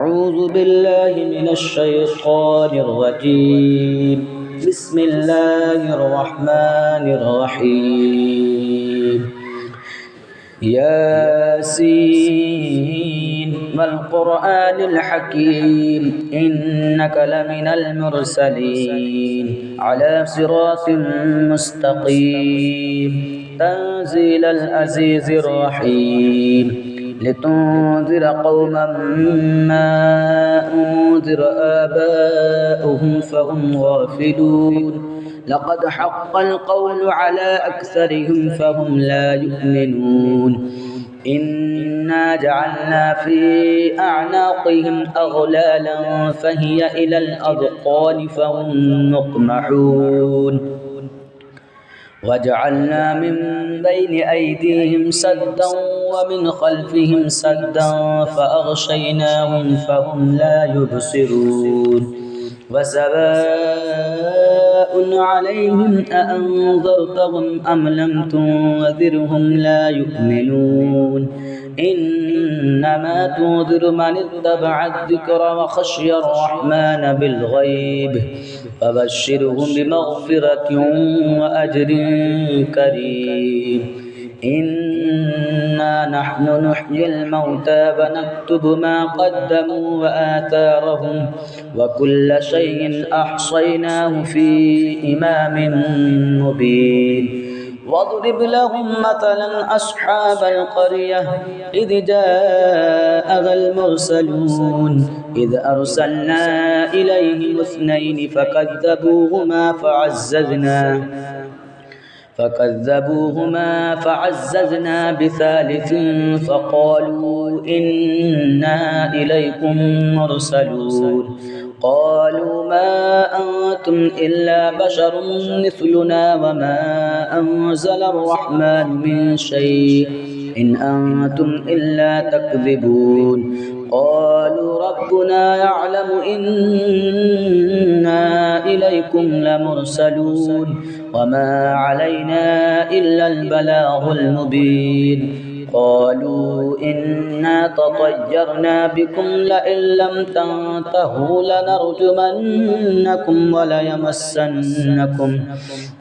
أعوذ بالله من الشيطان الرجيم. بسم الله الرحمن الرحيم. ياسين والقرآن الحكيم إنك لمن المرسلين على صراط مستقيم تنزيل العزيز الرحيم لتنذر قوما ما أنذر آباؤهم فهم غافلون لقد حق القول على أكثرهم فهم لا يؤمنون إنا جعلنا في أعناقهم أغلالا فهي إلى الأذقان فهم مقمحون وجعلنا من بين أيديهم سدا ومن خلفهم سدا فأغشيناهم فهم لا يبصرون وسواء عليهم أأنذرتهم أم لم تنذرهم لا يؤمنون إنما تنذر من اتبع الذكر وخشي الرحمن بالغيب فبشرهم بمغفرة وأجر كريم إنا نحن نحيي الموتى ونكتب ما قدموا وآثارهم وكل شيء أحصيناه في إمام مبين واضرب لهم مثلا أصحاب القرية إذ جاءها المرسلون إذ أرسلنا إليهم اثنين فكذبوهما فعززنا بثالث فقالوا إنا إليكم مرسلون قالوا ما أنتم إلا بشر مثلنا وما أنزل الرحمن من شيء إن أنتم إلا تكذبون قالوا ربنا يعلم إنا إليكم لمرسلون وما علينا إلا البلاغ المبين قالوا إنا تطيرنا بكم لئن لم تنتهوا لنرجمنكم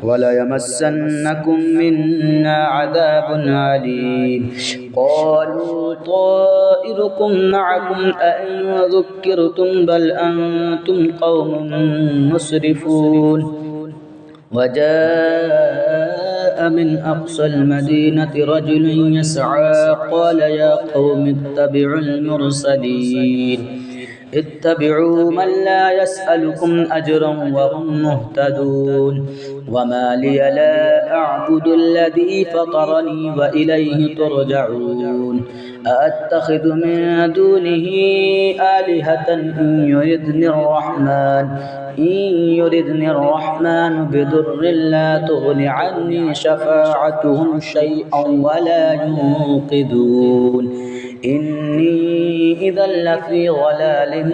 وليمسنكم منا عذاب عليم قالوا طائركم معكم أئن ذكرتم بل أنتم قوم مسرفون وجاء من أقصى المدينة رجل يسعى قال يا قوم اتبعوا من لا يسألكم أجرا وهم مهتدون وما لي لا أعبد الذي فطرني وإليه ترجعون أأتخذ من دونه آلهة إن يردني الرحمن بضر لا تغن عني شفاعتهم شيئا ولا ينقذون إني إذا لفي ضلال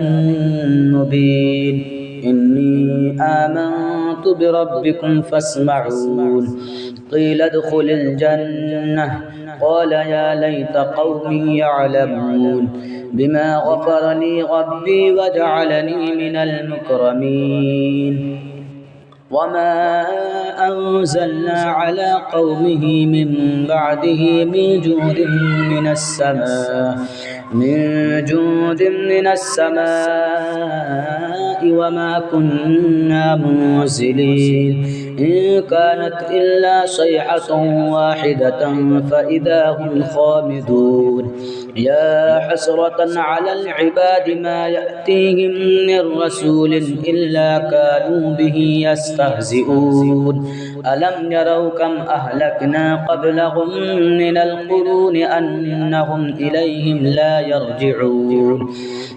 مبين إني آمنت بربكم فاسمعون قيل ادخل الجنة قال يا ليت قومي يعلمون بما غفر لي ربي وجعلني من المكرمين وما أنزلنا على قومه من بعده من جود من السماء وما كنا منزلين إن كانت إلا صيحة واحدة فإذا هم خامدون يا حسرة على العباد ما يأتيهم من رسول إلا كانوا به يستهزئون ألم يروا كم أهلكنا قبلهم من القرون أنهم إليهم لا يرجعون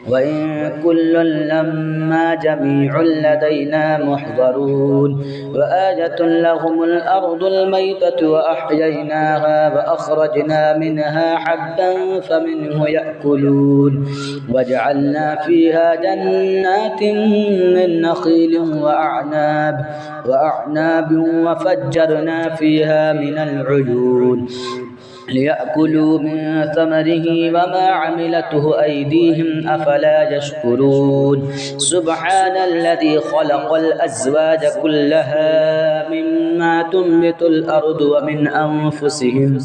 وإن كل لما جميع لدينا محضرون وآية لهم الأرض الميتة وأحييناها وأخرجنا منها حبا فمنه يأكلون وجعلنا فيها جنات من نخيل وأعناب وفجرنا فيها من العيون ليأكلوا من ثمره وما عملته أيديهم أفلا يشكرون سبحان الذي خلق الأزواج كلها مما تنبت الأرض ومن أنفسهم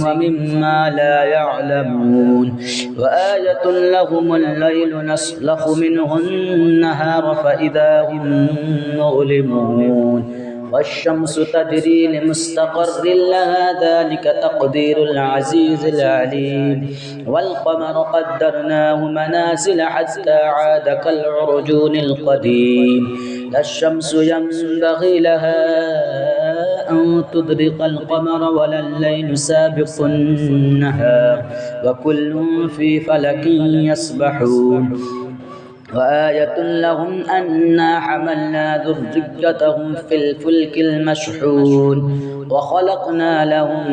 ومما لا يعلمون وآية لهم الليل نسلخ منه النهار فإذا هم مظلمون والشمس تجري لمستقر لها ذلك تقدير العزيز العليم والقمر قدرناه منازل حتى عاد كالعرجون القديم لا الشمس ينبغي لها أن تدرك القمر ولا الليل سابق النهار وكل في فلك يسبحون وآية لهم أنا حملنا ذريتهم في الفلك المشحون وخلقنا لهم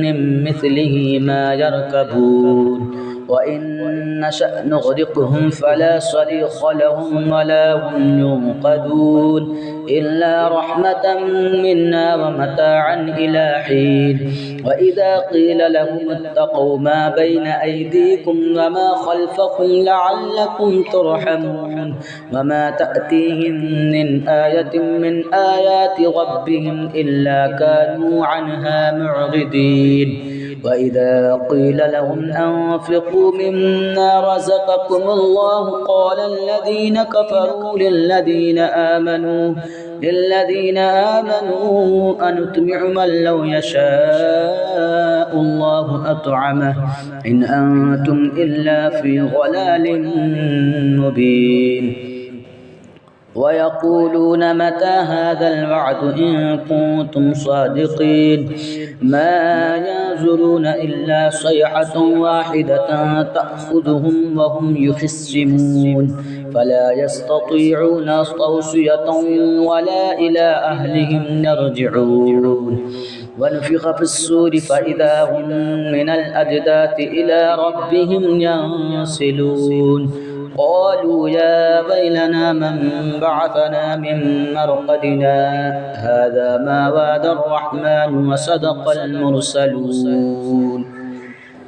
من مثله ما يركبون وإن نشأ نغرقهم فلا صريخ لهم ولا هم ينقذون إلا رحمة منا ومتاعا إلى حين وإذا قيل لهم اتقوا ما بين أيديكم وما خلفكم لعلكم ترحمون وما تأتيهم من آية من آيات ربهم إلا كانوا عنها معرضين وإذا قيل لهم أنفقوا مما رزقكم الله قال الذين كفروا للذين آمنوا أنطعم من لو يشاء الله أطعمه إن أنتم إلا في ضلال مبين ويقولون متى هذا الوعد إن كنتم صادقين ما ينظرون إلا صيحة واحدة تأخذهم وهم يخصمون فلا يستطيعون توصية ولا إلى أهلهم يرجعون ونفخ في الصور فإذا هم من الأجداث إلى ربهم ينسلون قالوا يا ويلنا من بعثنا من مرقدنا هذا ما وعد الرحمن وصدق المرسلون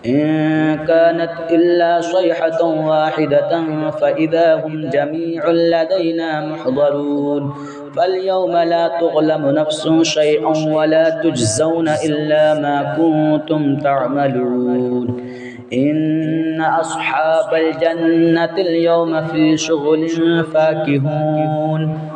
إن كانت إلا صيحة واحدة فإذا هم جميع لدينا محضرون فاليوم لا تظلم نفس شيئا ولا تجزون إلا ما كنتم تعملون إن أصحاب الجنة اليوم في شغل فاكهون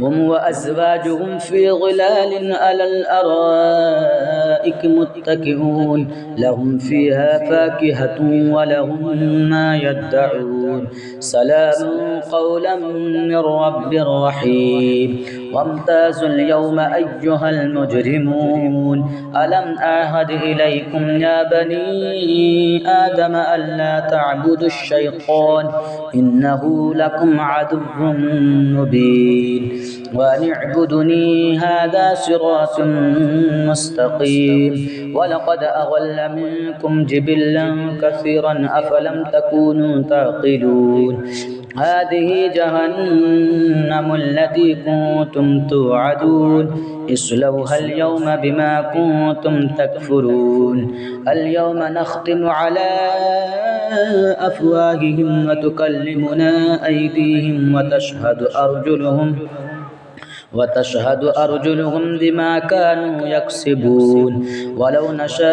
هم وأزواجهم في ظلال على الأرائك متكئون لهم فيها فاكهة ولهم ما يدعون سلام قولا من رب رحيم وامتازوا اليوم أيها المجرمون ألم أعهد إليكم يا بني آدم ألا تعبدوا الشيطان إنه لكم عدو مبين وأن اعبدني هذا صراط مستقيم ولقد أضل منكم جبلا كثيرا أفلم تكونوا تعقلون هذه جهنم التي كنتم توعدون اصلوها اليوم بما كنتم تكفرون اليوم نختم على أفواههم وتكلمنا أيديهم وتشهد أرجلهم بما كانوا يكسبون ولو نشاء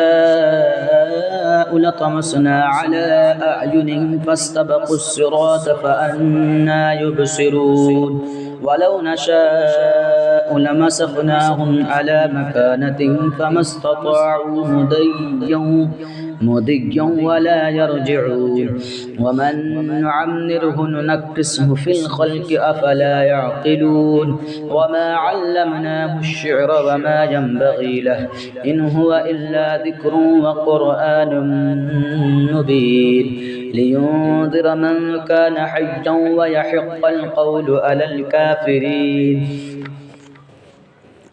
لطمسنا على أعينهم فاستبقوا الصراط فأنى يبصرون ولو نشاء لمسخناهم على مكانتهم فما استطاعوا مضيا ولا يرجعون ومن نعمره ننكسه في الخلق أفلا يعقلون وما علمناه الشعر وما ينبغي له إن هو إلا ذكر وقرآن مبين لينذر من كان حيا ويحق القول على الكافرين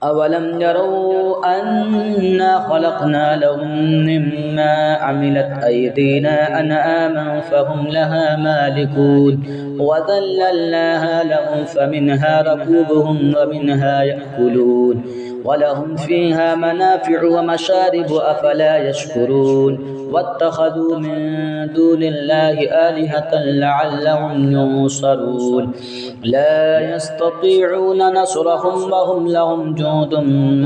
أولم يروا أنا خلقنا لهم مما عملت أيدينا أنعاما فهم لها مالكون وذللناها لهم فمنها ركوبهم ومنها يأكلون ولهم فيها منافع ومشارب أفلا يشكرون واتخذوا من دون الله آلهة لعلهم ينصرون لا يستطيعون نصرهم وهم لهم جند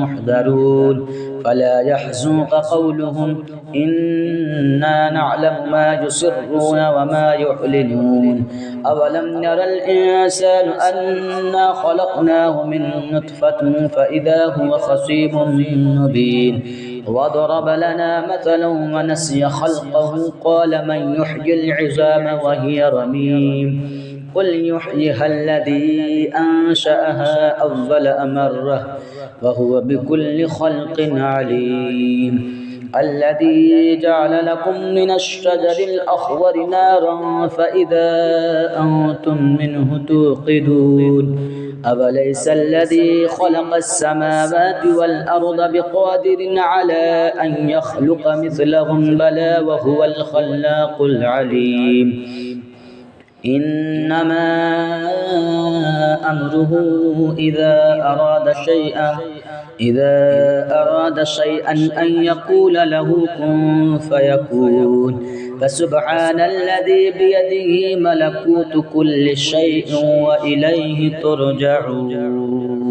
محضرون فلا يحزنك قولهم إنا نعلم ما يسرون وما يعلنون أولم ير الإنسان أنا خلقناه من نطفة فإذا هو خصيم مبين وضرب لنا مثلا ونسي خلقه قال من يحيي العظام وهي رميم قل يحييها الذي أنشأها أول مرة وهو بكل خلق عليم الذي جعل لكم من الشجر الأخضر نارا فإذا أنتم منه توقدون أوليس الذي خلق السماوات والأرض بقادر على أن يخلق مثلهم بلى وهو الخلاق العليم إنما أمره إذا أراد شيئا أن يقول له كن فيكون فسبحان الذي بيده ملكوت كل شيء وإليه ترجعون.